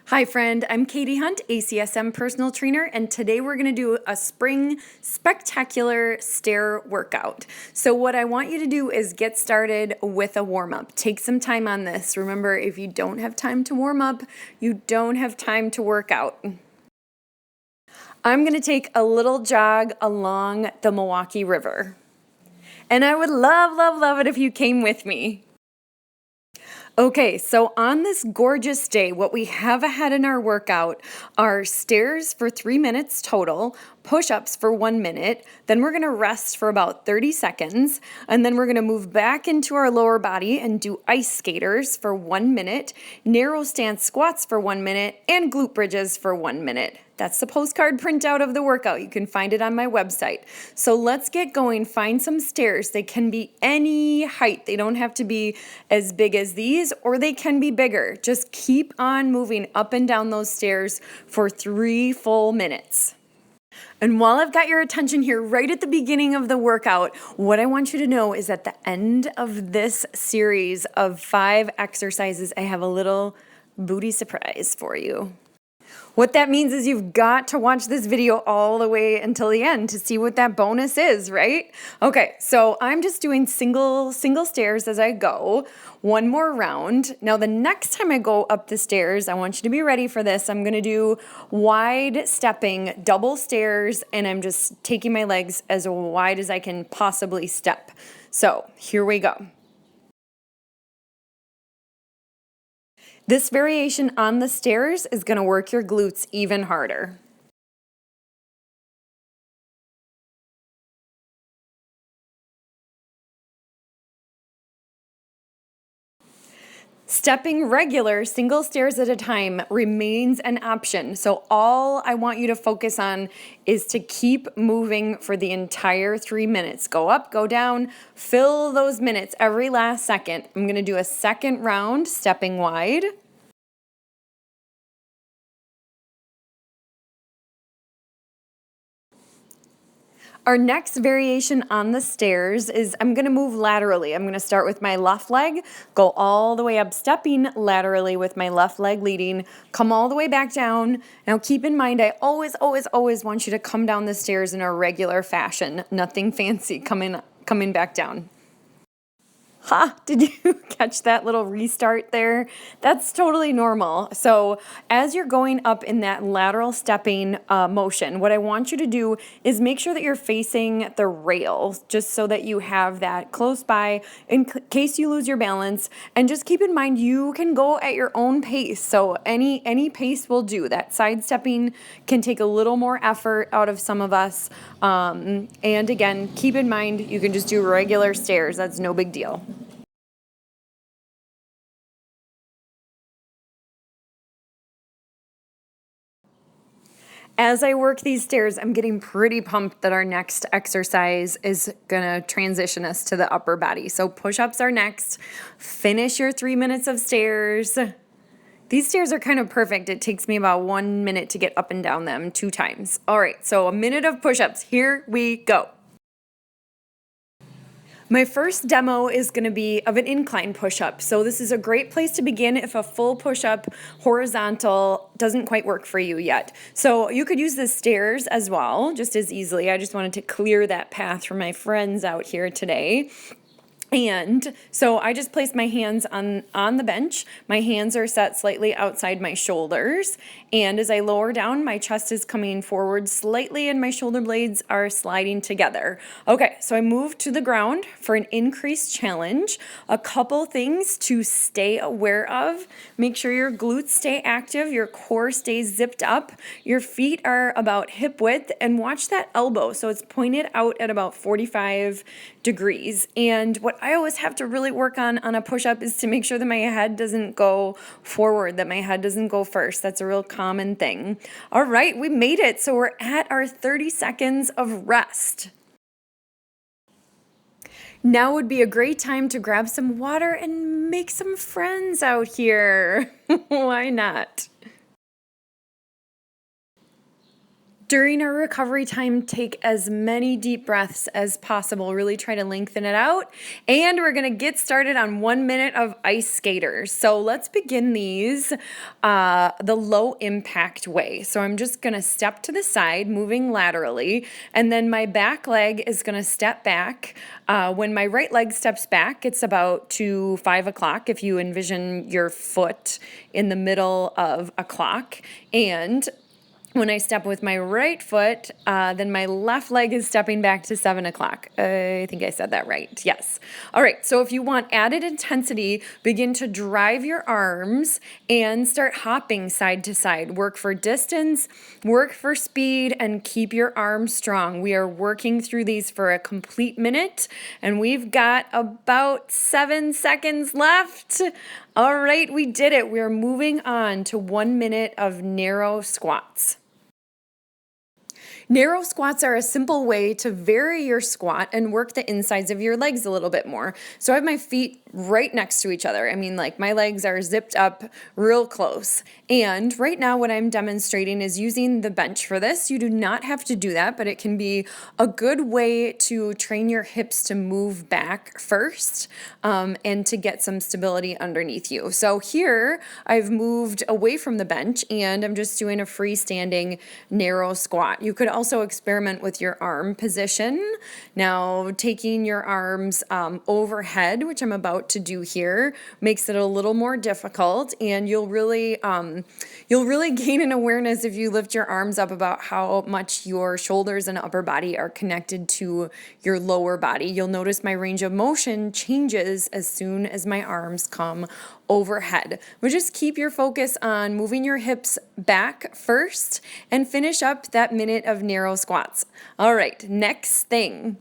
Hi friend, I'm Katie Hunt, ACSM personal trainer, and today we're going to do a spring spectacular stair workout. So what I want you to do is get started with a warm-up. Take some time on this. Remember, if you don't have time to warm up, you don't have time to work out. I'm going to take a little jog along the Milwaukee River. And I would love it if you came with me. Okay, so on this gorgeous day, what we have ahead in our workout are stairs for 3 minutes total, push-ups for 1 minute, then we're gonna rest for about 30 seconds, and then we're gonna move back into our lower body and do ice skaters for 1 minute, narrow stance squats for 1 minute, and glute bridges for 1 minute. That's the postcard printout of the workout. You can find it on my website. So let's get going. Find some stairs. They can be any height. They don't have to be as big as these, or they can be bigger. Just keep on moving up and down those stairs for 3 full minutes. And while I've got your attention here right at the beginning of the workout, what I want you to know is at the end of this series of 5 exercises, I have a little booty surprise for you. What that means is you've got to watch this video all the way until the end to see what that bonus is, right? Okay, so I'm just doing single stairs as I go. 1 more round. Now the next time I go up the stairs, I want you to be ready for this. I'm gonna do wide stepping, double stairs, and I'm just taking my legs as wide as I can possibly step. So here we go. This variation on the stairs is going to work your glutes even harder. Stepping regular, single stairs at a time remains an option. So all I want you to focus on is to keep moving for the entire 3 minutes. Go up, go down, fill those minutes every last second. I'm going to do a second round, stepping wide. Our next variation on the stairs is I'm going to move laterally. I'm going to start with my left leg, go all the way up, stepping laterally with my left leg leading, come all the way back down. Now keep in mind, I always want you to come down the stairs in a regular fashion. Nothing fancy coming back down. Ha, did you catch that little restart there? That's totally normal. So as you're going up in that lateral stepping motion, what I want you to do is make sure that you're facing the rail, just so that you have that close by in case you lose your balance. And just keep in mind, you can go at your own pace. So any pace will do. That side stepping can take a little more effort out of some of us. And again, keep in mind, you can just do regular stairs. That's no big deal. As I work these stairs, I'm getting pretty pumped that our next exercise is gonna transition us to the upper body. So push-ups are next. Finish your 3 minutes of stairs. These stairs are kind of perfect. It takes me about 1 minute to get up and down them 2 times. All right, so a minute of push-ups. Here we go. My first demo is going to be of an incline push-up. So this is a great place to begin if a full push-up horizontal doesn't quite work for you yet. So you could use the stairs as well, just as easily. I just wanted to clear that path for my friends out here today. And so I just placed my hands on the bench. My hands are set slightly outside my shoulders. And as I lower down, my chest is coming forward slightly and my shoulder blades are sliding together. Okay, so I moved to the ground for an increased challenge. A couple things to stay aware of. Make sure your glutes stay active, your core stays zipped up, your feet are about hip width, and watch that elbow. So it's pointed out at about 45 degrees. And what I always have to really work on a push-up is to make sure that my head doesn't go forward, that my head doesn't go first. That's a real common thing. All right, we made it. So we're at our 30 seconds of rest. Now would be a great time to grab some water and make some friends out here. Why not? During our recovery time, take as many deep breaths as possible. Really try to lengthen it out. And we're going to get started on 1 minute of ice skaters. So let's begin these the low impact way. So I'm just going to step to the side, moving laterally, and then my back leg is going to step back. When my right leg steps back, it's about to 5 o'clock if you envision your foot in the middle of a clock. And when I step with my right foot, then my left leg is stepping back to 7 o'clock. I think I said that right. Yes. All right. So if you want added intensity, begin to drive your arms and start hopping side to side. Work for distance, work for speed, and keep your arms strong. We are working through these for a complete minute, and we've got about 7 seconds left. All right, we did it. We're moving on to 1 minute of narrow squats. Narrow squats are a simple way to vary your squat and work the insides of your legs a little bit more. So I have my feet right next to each other. I mean, like my legs are zipped up real close. And right now what I'm demonstrating is using the bench for this. You do not have to do that, but it can be a good way to train your hips to move back first and to get some stability underneath you. So here I've moved away from the bench and I'm just doing a freestanding narrow squat. You could also experiment with your arm position. Now, taking your arms overhead, which I'm about to do here, makes it a little more difficult, and you'll really gain an awareness if you lift your arms up about how much your shoulders and upper body are connected to your lower body. You'll notice my range of motion changes as soon as my arms come overhead. But just keep your focus on moving your hips back first and finish up that minute of narrow squats. All right, next thing.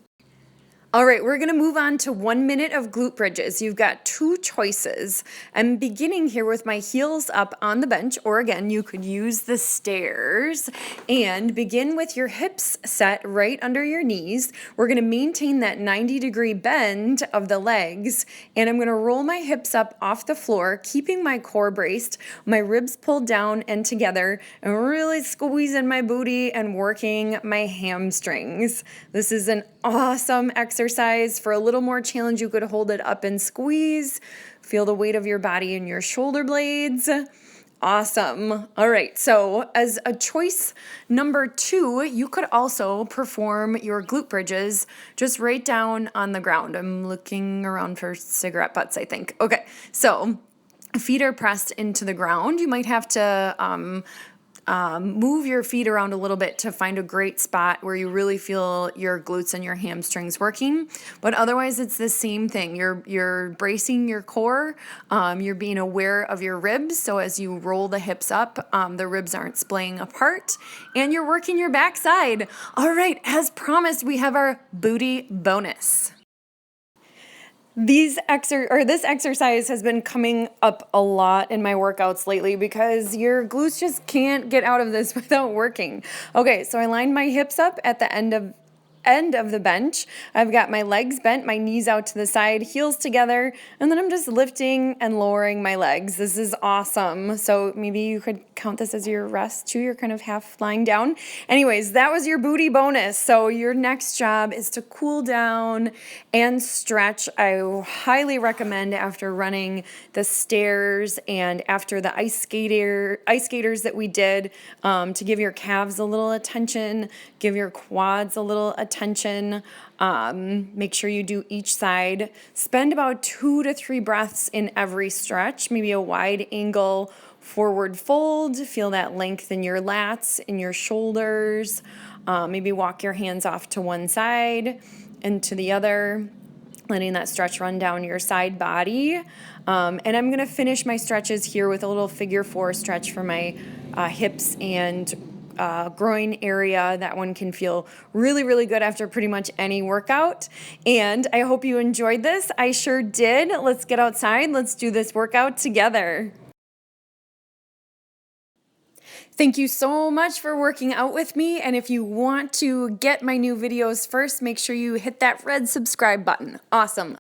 All right, we're gonna move on to 1 minute of glute bridges. You've got two choices. I'm beginning here with my heels up on the bench, or again, you could use the stairs, and begin with your hips set right under your knees. We're gonna maintain that 90-degree bend of the legs, and I'm gonna roll my hips up off the floor, keeping my core braced, my ribs pulled down and together, and really squeezing my booty and working my hamstrings. This is an awesome exercise. For a little more challenge, you could hold it up and squeeze. Feel the weight of your body in your shoulder blades. Awesome. All right, so as a choice number 2, you could also perform your glute bridges just right down on the ground. I'm looking around for cigarette butts, I think. Okay, so feet are pressed into the ground. You might have to move your feet around a little bit to find a great spot where you really feel your glutes and your hamstrings working. But otherwise, it's the same thing. You're bracing your core. You're being aware of your ribs. So as you roll the hips up, the ribs aren't splaying apart, and you're working your backside. All right, as promised, we have our booty bonus. This exercise has been coming up a lot in my workouts lately because your glutes just can't get out of this without working. Okay, so I lined my hips up at the end of the bench. I've got my legs bent, my knees out to the side, heels together, and then I'm just lifting and lowering my legs. This is awesome. So maybe you could count this as your rest too. You're kind of half lying down. Anyways, that was your booty bonus. So your next job is to cool down and stretch. I highly recommend after running the stairs and after the ice skaters that we did, to give your calves a little attention, give your quads a little attention. Make sure you do each side. Spend about 2 to 3 breaths in every stretch, maybe a wide angle forward fold. Feel that length in your lats, in your shoulders. Maybe walk your hands off to one side and to the other, letting that stretch run down your side body. And I'm going to finish my stretches here with a little figure 4 stretch for my hips and groin area. That one can feel really, really good after pretty much any workout. And I hope you enjoyed this. I sure did. Let's get outside. Let's do this workout together. Thank you so much for working out with me. And if you want to get my new videos first, make sure you hit that red subscribe button. Awesome.